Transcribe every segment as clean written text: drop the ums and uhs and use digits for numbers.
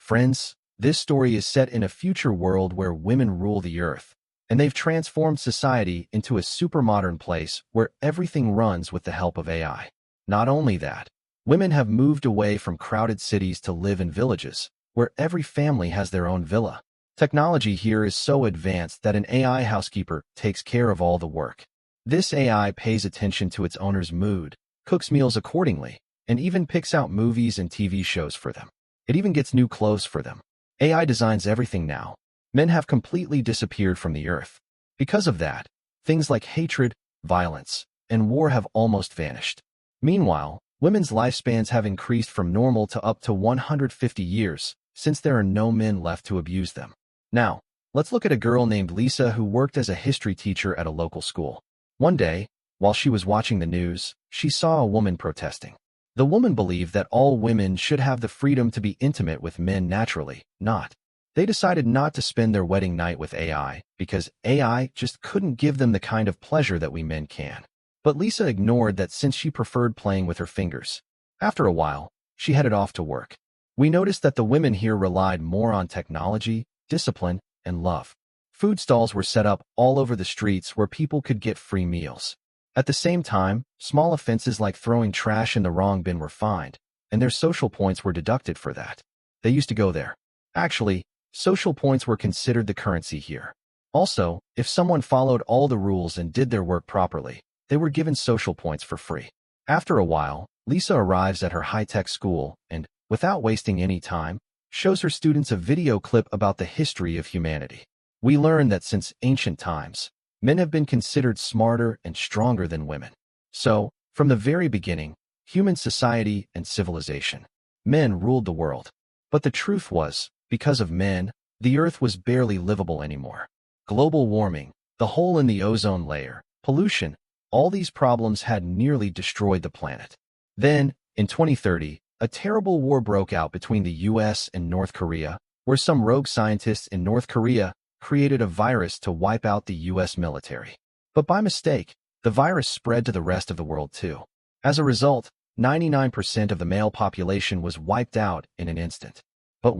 Friends, this story is set in a future world where women rule the earth, and they've transformed society into a super-modern place where everything runs with the help of AI. Not only that, women have moved away from crowded cities to live in villages, where every family has their own villa. Technology here is so advanced that an AI housekeeper takes care of all the work. This AI pays attention to its owner's mood, cooks meals accordingly, and even picks out movies and TV shows for them. It even gets new clothes for them. AI designs everything now. Men have completely disappeared from the earth. Because of that, things like hatred, violence, and war have almost vanished. Meanwhile, women's lifespans have increased from normal to up to 150 years, since there are no men left to abuse them. Now, let's look at a girl named Lisa who worked as a history teacher at a local school. One day, while she was watching the news, she saw a woman protesting. The woman believed that all women should have the freedom to be intimate with men naturally, not. They decided not to spend their wedding night with AI because AI just couldn't give them the kind of pleasure that we men can. But Lisa ignored that since she preferred playing with her fingers. After a while, she headed off to work. We noticed that the women here relied more on technology, discipline, and love. Food stalls were set up all over the streets where people could get free meals. At the same time, small offenses like throwing trash in the wrong bin were fined, and their social points were deducted for that. They used to go there. Actually, social points were considered the currency here. Also, if someone followed all the rules and did their work properly, they were given social points for free. After a while, Lisa arrives at her high-tech school and, without wasting any time, shows her students a video clip about the history of humanity. We learn that since ancient times, men have been considered smarter and stronger than women. So, from the very beginning, human society and civilization, men ruled the world. But the truth was, because of men, the earth was barely livable anymore. Global warming, the hole in the ozone layer, pollution, all these problems had nearly destroyed the planet. Then, in 2030, a terrible war broke out between the US and North Korea, where some rogue scientists in North Korea created a virus to wipe out the US military. But by mistake, the virus spread to the rest of the world too. As a result, 99% of the male population was wiped out in an instant. But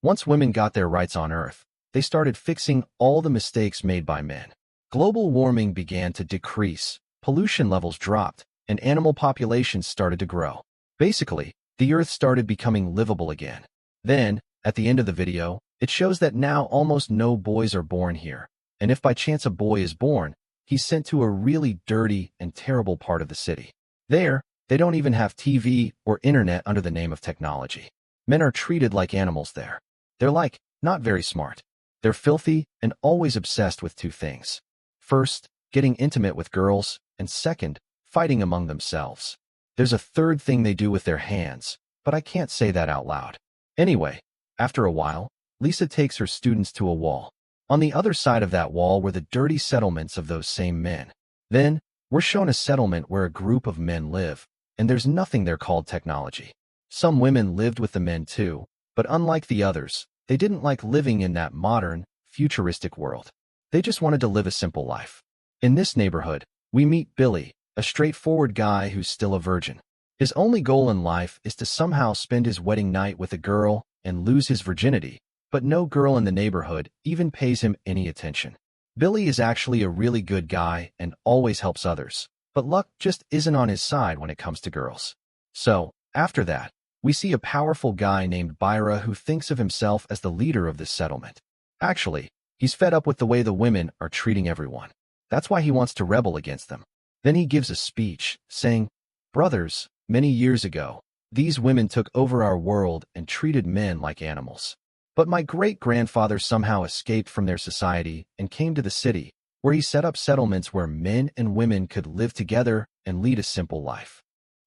once women got their rights on Earth, they started fixing all the mistakes made by men. Global warming began to decrease, pollution levels dropped, and animal populations started to grow. Basically, the Earth started becoming livable again. Then, at the end of the video, it shows that now almost no boys are born here, and if by chance a boy is born, he's sent to a really dirty and terrible part of the city. There, they don't even have TV or internet under the name of technology. Men are treated like animals there. They're not very smart. They're filthy and always obsessed with two things. First, getting intimate with girls, and second, fighting among themselves. There's a third thing they do with their hands, but I can't say that out loud. Anyway, after a while, Lisa takes her students to a wall. On the other side of that wall were the dirty settlements of those same men. Then, we're shown a settlement where a group of men live, and there's nothing there called technology. Some women lived with the men too, but unlike the others, they didn't like living in that modern, futuristic world. They just wanted to live a simple life. In this neighborhood, we meet Billy, a straightforward guy who's still a virgin. His only goal in life is to somehow spend his wedding night with a girl and lose his virginity. But no girl in the neighborhood even pays him any attention. Billy is actually a really good guy and always helps others, but luck just isn't on his side when it comes to girls. So, after that, we see a powerful guy named Byra who thinks of himself as the leader of this settlement. Actually, he's fed up with the way the women are treating everyone. That's why he wants to rebel against them. Then he gives a speech, saying, "Brothers, many years ago, these women took over our world and treated men like animals. But my great-grandfather somehow escaped from their society and came to the city, where he set up settlements where men and women could live together and lead a simple life.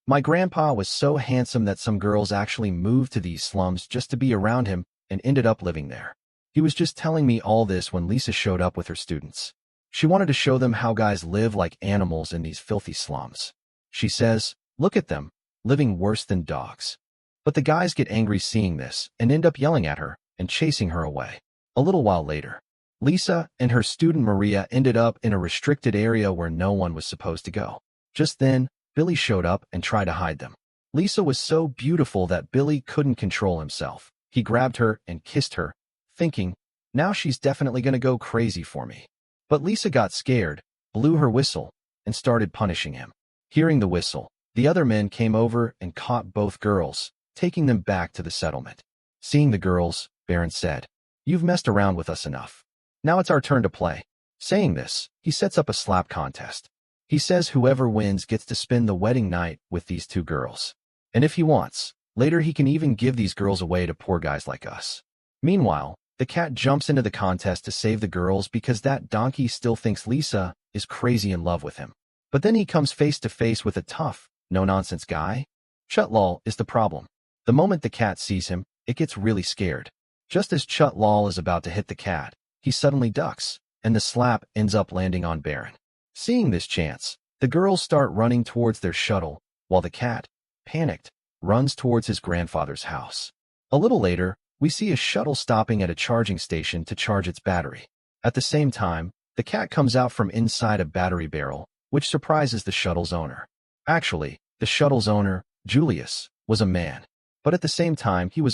My grandpa was so handsome that some girls actually moved to these slums just to be around him and ended up living there." He was just telling me all this when Lisa showed up with her students. She wanted to show them how guys live like animals in these filthy slums. She says, "Look at them, living worse than dogs." But the guys get angry seeing this and end up yelling at her and chasing her away. A little while later, Lisa and her student Maria ended up in a restricted area where no one was supposed to go. Just then, Billy showed up and tried to hide them. Lisa was so beautiful that Billy couldn't control himself. He grabbed her and kissed her, thinking, now she's definitely gonna go crazy for me. But Lisa got scared, blew her whistle, and started punishing him. Hearing the whistle, the other men came over and caught both girls, taking them back to the settlement. Seeing the girls, Baron said, "You've messed around with us enough. Now it's our turn to play." Saying this, he sets up a slap contest. He says whoever wins gets to spend the wedding night with these two girls. And if he wants, later he can even give these girls away to poor guys like us. Meanwhile, the cat jumps into the contest to save the girls because that donkey still thinks Lisa is crazy in love with him. But then he comes face to face with a tough, no-nonsense guy. Chut Lol is the problem. The moment the cat sees him, it gets really scared. Just as Chut Lol is about to hit the cat, he suddenly ducks, and the slap ends up landing on Baron. Seeing this chance, the girls start running towards their shuttle, while the cat, panicked, runs towards his grandfather's house. A little later, we see a shuttle stopping at a charging station to charge its battery. At the same time, the cat comes out from inside a battery barrel, which surprises the shuttle's owner. Actually, the shuttle's owner, Julius, was a man. But at the same time, there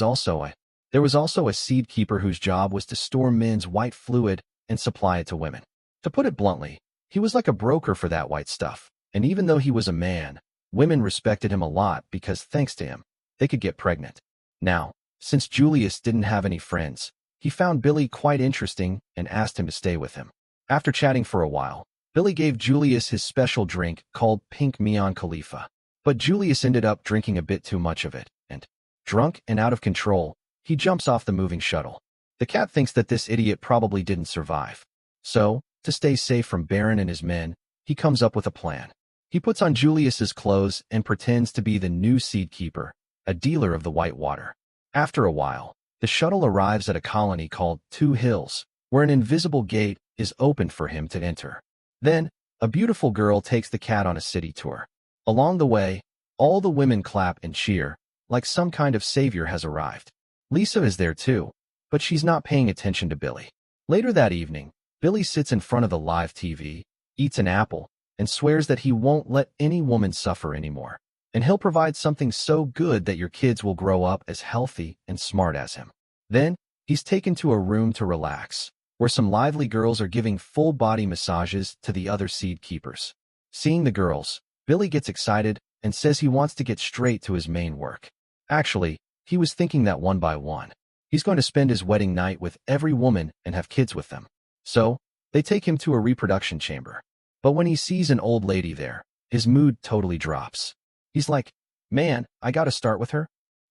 was also a seed keeper whose job was to store men's white fluid and supply it to women. To put it bluntly, he was like a broker for that white stuff, and even though he was a man, women respected him a lot because thanks to him, they could get pregnant. Now, since Julius didn't have any friends, he found Billy quite interesting and asked him to stay with him. After chatting for a while, Billy gave Julius his special drink called Pink Mian Khalifa. But Julius ended up drinking a bit too much of it, and, drunk and out of control, he jumps off the moving shuttle. The cat thinks that this idiot probably didn't survive. So, to stay safe from Baron and his men, he comes up with a plan. He puts on Julius's clothes and pretends to be the new seed keeper, a dealer of the white water. After a while, the shuttle arrives at a colony called Two Hills, where an invisible gate is opened for him to enter. Then, a beautiful girl takes the cat on a city tour. Along the way, all the women clap and cheer, like some kind of savior has arrived. Lisa is there too, but she's not paying attention to Billy. Later that evening, Billy sits in front of the live TV, eats an apple, and swears that he won't let any woman suffer anymore. And he'll provide something so good that your kids will grow up as healthy and smart as him. Then, he's taken to a room to relax, where some lively girls are giving full-body massages to the other seed keepers. Seeing the girls, Billy gets excited and says he wants to get straight to his main work. Actually, he was thinking that one by one, he's going to spend his wedding night with every woman and have kids with them. So, they take him to a reproduction chamber. But when he sees an old lady there, his mood totally drops. He's like, man, I gotta start with her?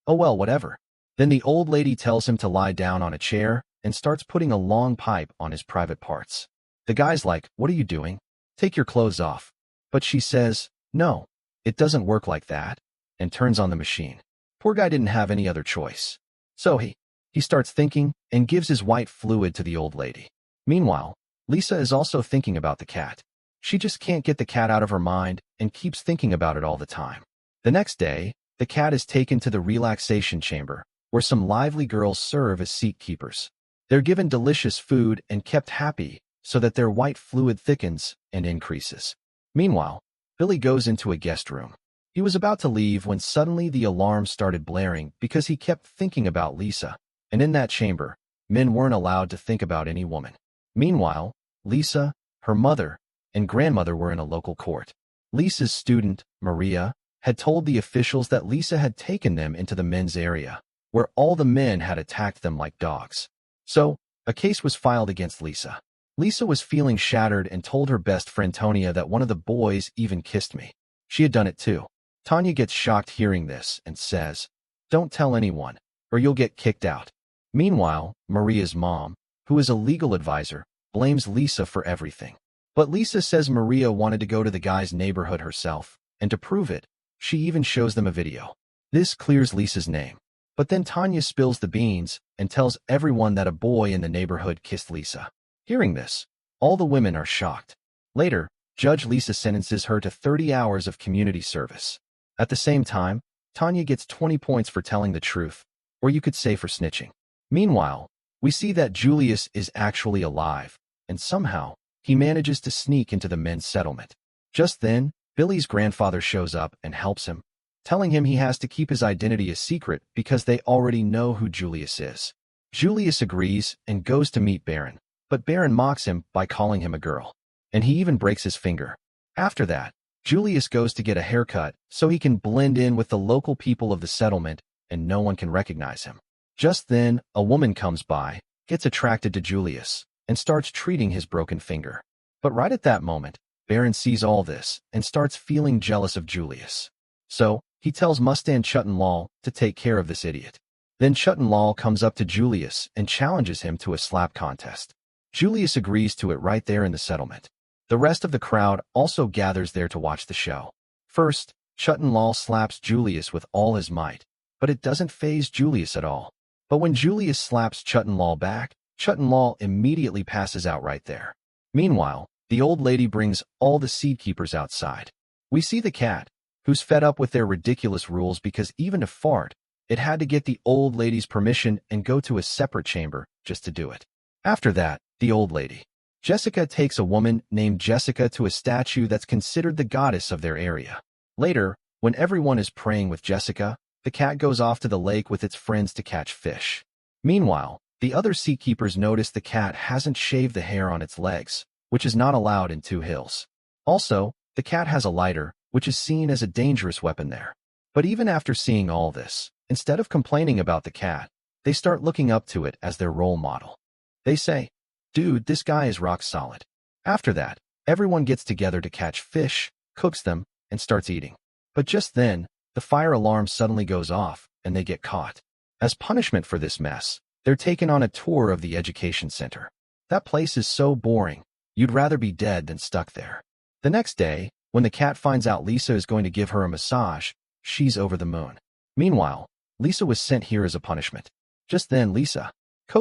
Oh well, whatever. Then the old lady tells him to lie down on a chair and starts putting a long pipe on his private parts. The guy's like, what are you doing? Take your clothes off. But she says, no, it doesn't work like that, and turns on the machine. Poor guy didn't have any other choice. So he starts thinking and gives his white fluid to the old lady. Meanwhile, Lisa is also thinking about the cat. She just can't get the cat out of her mind and keeps thinking about it all the time. The next day, the cat is taken to the relaxation chamber, where some lively girls serve as seat keepers. They're given delicious food and kept happy so that their white fluid thickens and increases. Meanwhile, Billy goes into a guest room. He was about to leave when suddenly the alarm started blaring because he kept thinking about Lisa, and in that chamber, men weren't allowed to think about any woman. Meanwhile, Lisa, her mother, and grandmother were in a local court. Lisa's student, Maria, had told the officials that Lisa had taken them into the men's area, where all the men had attacked them like dogs. So, a case was filed against Lisa. Lisa was feeling shattered and told her best friend Tonya that one of the boys even kissed me. She had done it too. Tanya gets shocked hearing this and says, don't tell anyone, or you'll get kicked out. Meanwhile, Maria's mom, who is a legal advisor, blames Lisa for everything. But Lisa says Maria wanted to go to the guy's neighborhood herself, and to prove it, she even shows them a video. This clears Lisa's name. But then Tanya spills the beans and tells everyone that a boy in the neighborhood kissed Lisa. Hearing this, all the women are shocked. Later, Judge Lisa sentences her to 30 hours of community service. At the same time, Tanya gets 20 points for telling the truth, or you could say for snitching. Meanwhile, we see that Julius is actually alive, and somehow, he manages to sneak into the men's settlement. Just then, Billy's grandfather shows up and helps him, telling him he has to keep his identity a secret because they already know who Julius is. Julius agrees and goes to meet Baron, but Baron mocks him by calling him a girl, and he even breaks his finger. After that, Julius goes to get a haircut so he can blend in with the local people of the settlement and no one can recognize him. Just then, a woman comes by, gets attracted to Julius, and starts treating his broken finger. But right at that moment, Baron sees all this and starts feeling jealous of Julius. So, he tells Mustan Chutton to take care of this idiot. Then Chutton comes up to Julius and challenges him to a slap contest. Julius agrees to it right there in the settlement. The rest of the crowd also gathers there to watch the show. First, Chutton slaps Julius with all his might, but it doesn't faze Julius at all. But when Julius slaps Chutton back, Chutton immediately passes out right there. Meanwhile, the old lady brings all the seed keepers outside. We see the cat, who's fed up with their ridiculous rules because even to fart, it had to get the old lady's permission and go to a separate chamber just to do it. After that, the old lady, Jessica, takes a woman named Jessica to a statue that's considered the goddess of their area. Later, when everyone is praying with Jessica, the cat goes off to the lake with its friends to catch fish. Meanwhile, the other sea keepers notice the cat hasn't shaved the hair on its legs, which is not allowed in Two Hills. Also, the cat has a lighter, which is seen as a dangerous weapon there. But even after seeing all this, instead of complaining about the cat, they start looking up to it as their role model. They say, "Dude, this guy is rock solid." After that, everyone gets together to catch fish, cooks them, and starts eating. But just then, the fire alarm suddenly goes off, and they get caught. As punishment for this mess, they're taken on a tour of the education center. That place is so boring, you'd rather be dead than stuck there. The next day, when the cat finds out Lisa is going to give her a massage, she's over the moon. Meanwhile, Lisa was sent here as a punishment. Just then Lisa,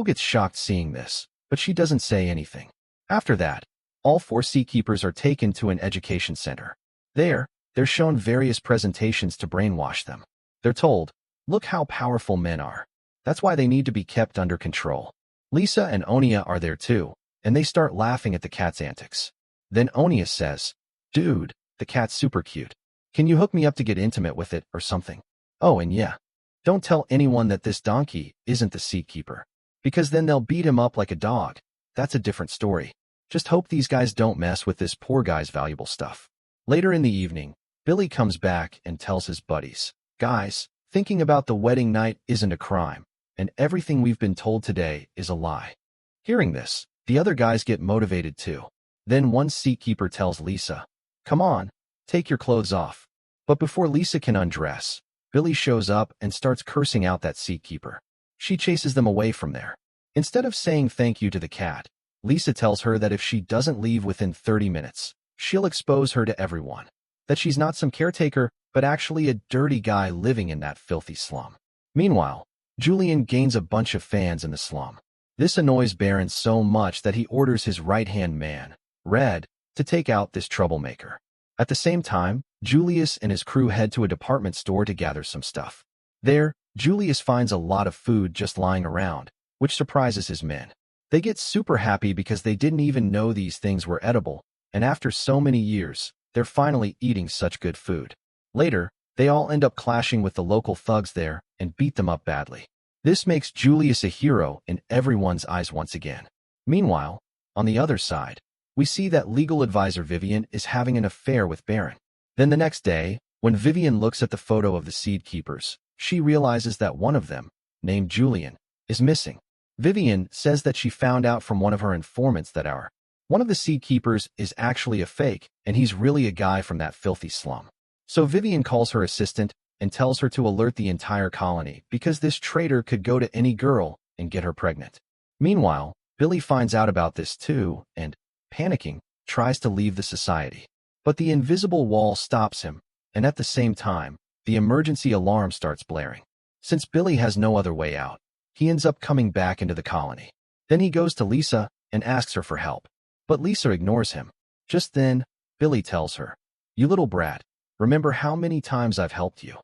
gets shocked seeing this, but she doesn't say anything. After that, all 4 sea keepers are taken to an education center. There, they're shown various presentations to brainwash them. They're told, "Look how powerful men are. That's why they need to be kept under control." Lisa and Onia are there too, and they start laughing at the cat's antics. Then Onia says, "Dude, the cat's super cute. Can you hook me up to get intimate with it or something? Oh, and yeah, don't tell anyone that this donkey isn't the sea keeper, because then they'll beat him up like a dog. That's a different story. Just hope these guys don't mess with this poor guy's valuable stuff." Later in the evening, Billy comes back and tells his buddies, "Guys, thinking about the wedding night isn't a crime, and everything we've been told today is a lie." Hearing this, the other guys get motivated too. Then one sea keeper tells Lisa, "Come on, take your clothes off." But before Lisa can undress, Billy shows up and starts cursing out that sea keeper. She chases them away from there. Instead of saying thank you to the cat, Lisa tells her that if she doesn't leave within 30 minutes, she'll expose her to everyone. That she's not some caretaker, but actually a dirty guy living in that filthy slum. Meanwhile, Julian gains a bunch of fans in the slum. This annoys Baron so much that he orders his right-hand man, Red, to take out this troublemaker. At the same time, Julius and his crew head to a department store to gather some stuff. There, Julius finds a lot of food just lying around, which surprises his men. They get super happy because they didn't even know these things were edible, and after so many years, they're finally eating such good food. Later, they all end up clashing with the local thugs there and beat them up badly. This makes Julius a hero in everyone's eyes once again. Meanwhile, on the other side, we see that legal advisor Vivian is having an affair with Baron. Then the next day, when Vivian looks at the photo of the seed keepers, she realizes that one of them, named Julian, is missing. Vivian says that she found out from one of her informants that one of the seed keepers is actually a fake, and he's really a guy from that filthy slum. So Vivian calls her assistant and tells her to alert the entire colony because this traitor could go to any girl and get her pregnant. Meanwhile, Billy finds out about this too and, panicking, tries to leave the society. But the invisible wall stops him, and at the same time, the emergency alarm starts blaring. Since Billy has no other way out, he ends up coming back into the colony. Then he goes to Lisa and asks her for help. But Lisa ignores him. Just then, Billy tells her, "You little brat, remember how many times I've helped you?"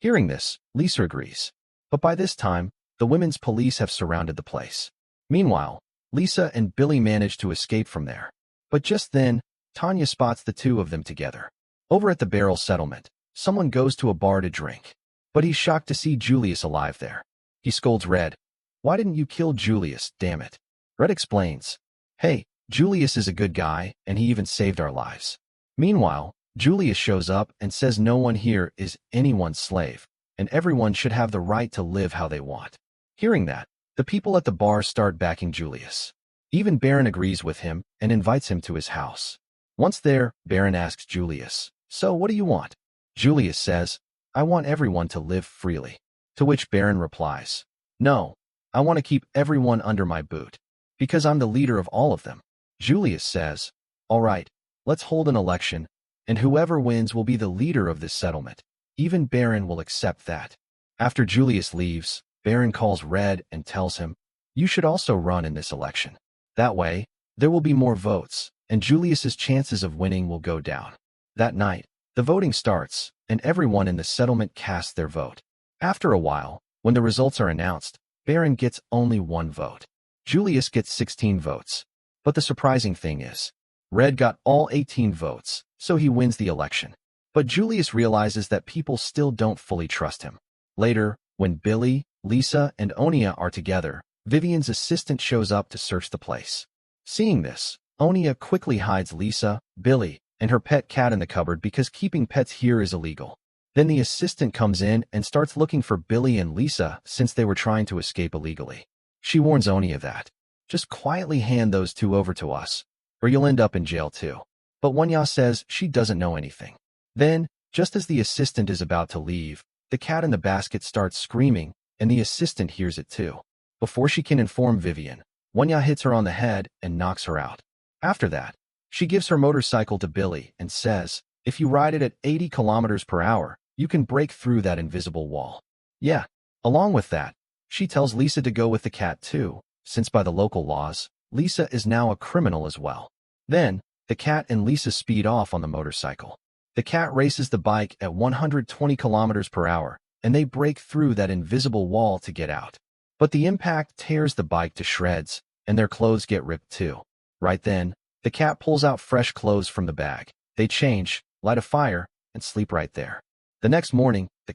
Hearing this, Lisa agrees. But by this time, the women's police have surrounded the place. Meanwhile, Lisa and Billy manage to escape from there. But just then, Tanya spots the two of them together. Over at the Barrel Settlement, someone goes to a bar to drink. But he's shocked to see Julius alive there. He scolds Red. Why didn't you kill Julius, damn it? Red explains. Hey, Julius is a good guy, and he even saved our lives. Meanwhile, Julius shows up and says no one here is anyone's slave, and everyone should have the right to live how they want. Hearing that, the people at the bar start backing Julius. Even Baron agrees with him and invites him to his house. Once there, Baron asks Julius, so what do you want? Julius says, I want everyone to live freely. To which Baron replies, no, I want to keep everyone under my boot, because I'm the leader of all of them. Julius says, all right, let's hold an election, and whoever wins will be the leader of this settlement. Even Baron will accept that. After Julius leaves, Baron calls Red and tells him, you should also run in this election. That way, there will be more votes, and Julius's chances of winning will go down. That night, the voting starts, and everyone in the settlement casts their vote. After a while, when the results are announced, Baron gets only 1 vote. Julius gets 16 votes. But the surprising thing is, Red got all 18 votes, so he wins the election. But Julius realizes that people still don't fully trust him. Later, when Billy, Lisa, and Onia are together, Vivian's assistant shows up to search the place. Seeing this, Onia quickly hides Lisa, Billy, and her pet cat in the cupboard because keeping pets here is illegal. Then the assistant comes in and starts looking for Billy and Lisa since they were trying to escape illegally. She warns Onia that, just quietly hand those two over to us, or you'll end up in jail too. But Onia says she doesn't know anything. Then, just as the assistant is about to leave, the cat in the basket starts screaming, and the assistant hears it too. Before she can inform Vivian, Onia hits her on the head and knocks her out. After that, she gives her motorcycle to Billy and says, if you ride it at 80 kilometers per hour, you can break through that invisible wall. Yeah, along with that, she tells Lisa to go with the cat too, since by the local laws, Lisa is now a criminal as well. Then, the cat and Lisa speed off on the motorcycle. The cat races the bike at 120 kilometers per hour, and they break through that invisible wall to get out. But the impact tears the bike to shreds, and their clothes get ripped too. Right then, the cat pulls out fresh clothes from the bag. They change, light a fire, and sleep right there. The next morning, the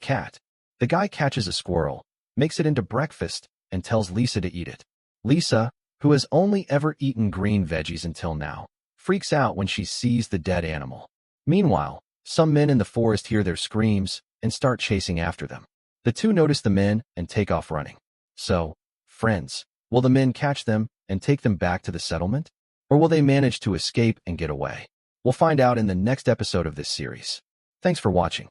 guy catches a squirrel, makes it into breakfast, and tells Lisa to eat it. Lisa, who has only ever eaten green veggies until now, freaks out when she sees the dead animal. Meanwhile, some men in the forest hear their screams and start chasing after them. The two notice the men and take off running. So, friends, will the men catch them and take them back to the settlement? Or will they manage to escape and get away? We'll find out in the next episode of this series. Thanks for watching.